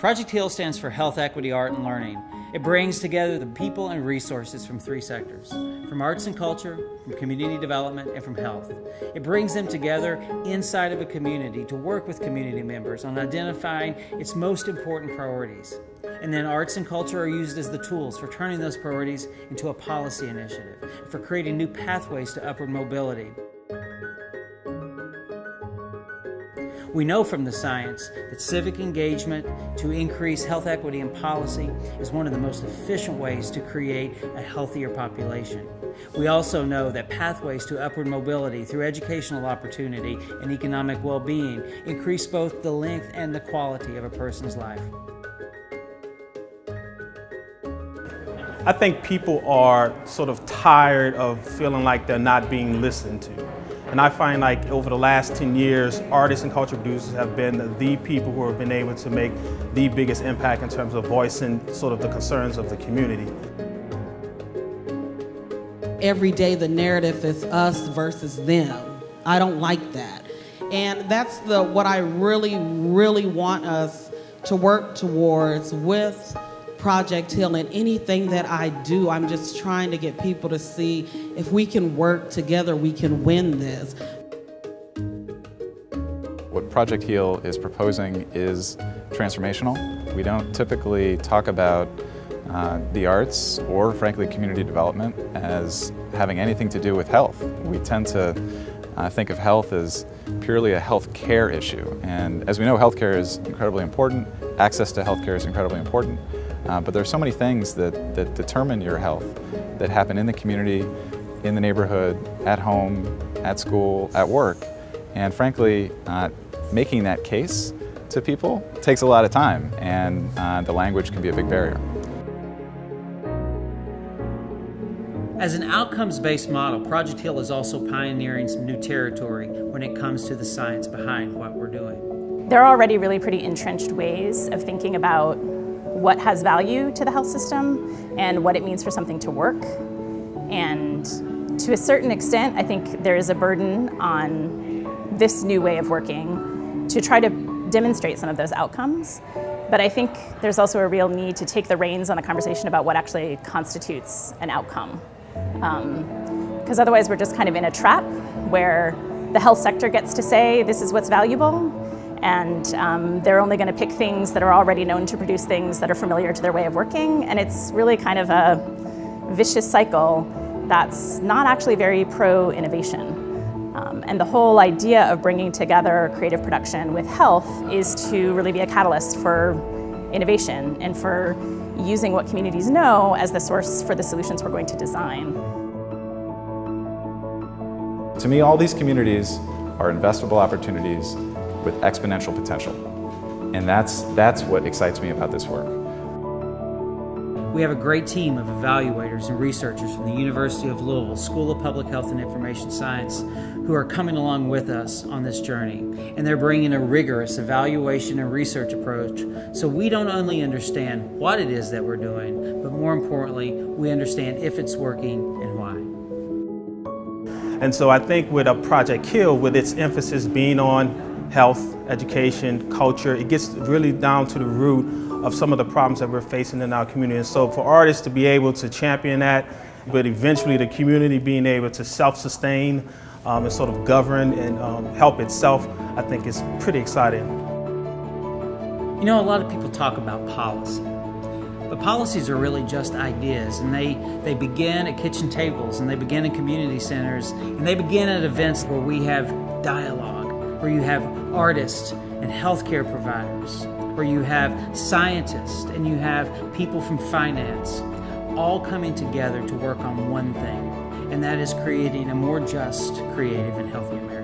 Project HEAL stands for Health, Equity, Art, and Learning. It brings together the people and resources from three sectors, from arts and culture, from community development, and from health. It brings them together inside of a community to work with community members on identifying its most important priorities. And then arts and culture are used as the tools for turning those priorities into a policy initiative, for creating new pathways to upward mobility. We know from the science that civic engagement to increase health equity and policy is one of the most efficient ways to create a healthier population. We also know that pathways to upward mobility through educational opportunity and economic well-being increase both the length and the quality of a person's life. I think people are sort of tired of feeling like they're not being listened to. And I find like over the last 10 years, artists and culture producers have been the people who have been able to make the biggest impact in terms of voicing sort of the concerns of the community. Every day the narrative is us versus them. I don't like that. And that's what I really want us to work towards with Project HEAL. And anything that I do, I'm just trying to get people to see if we can work together, we can win this. What Project HEAL is proposing is transformational. We don't typically talk about the arts or, frankly, community development as having anything to do with health. We tend to think of health as purely a health care issue. And as we know, healthcare is incredibly important. Access to healthcare is incredibly important. But there are so many things that determine your health that happen in the community, in the neighborhood, at home, at school, at work. And frankly, making that case to people takes a lot of time, and the language can be a big barrier. As an outcomes-based model, Project HEAL is also pioneering some new territory when it comes to the science behind what we're doing. There are already really pretty entrenched ways of thinking about what has value to the health system and what it means for something to work. And to a certain extent, I think there is a burden on this new way of working to try to demonstrate some of those outcomes. But I think there's also a real need to take the reins on the conversation about what actually constitutes an outcome. Because otherwise we're just kind of in a trap where the health sector gets to say this is what's valuable, and they're only going to pick things that are already known to produce things that are familiar to their way of working, and it's really kind of a vicious cycle that's not actually very pro-innovation. And the whole idea of bringing together creative production with health is to really be a catalyst for innovation and for using what communities know as the source for the solutions we're going to design. To me, all these communities are investable opportunities with exponential potential. And that's what excites me about this work. We have a great team of evaluators and researchers from the University of Louisville School of Public Health and Information Science who are coming along with us on this journey. And they're bringing a rigorous evaluation and research approach so we don't only understand what it is that we're doing, but more importantly, we understand if it's working and why. And so I think with a Project HEAL, with its emphasis being on health, education, culture, it gets really down to the root of some of the problems that we're facing in our community. And so for artists to be able to champion that, but eventually the community being able to self-sustain and sort of govern and help itself, I think is pretty exciting. You know, a lot of people talk about policy, but policies are really just ideas, and they begin at kitchen tables, and they begin in community centers, and they begin at events where we have dialogue, where you have artists and healthcare providers, where you have scientists and you have people from finance, all coming together to work on one thing, and that is creating a more just, creative, and healthy America.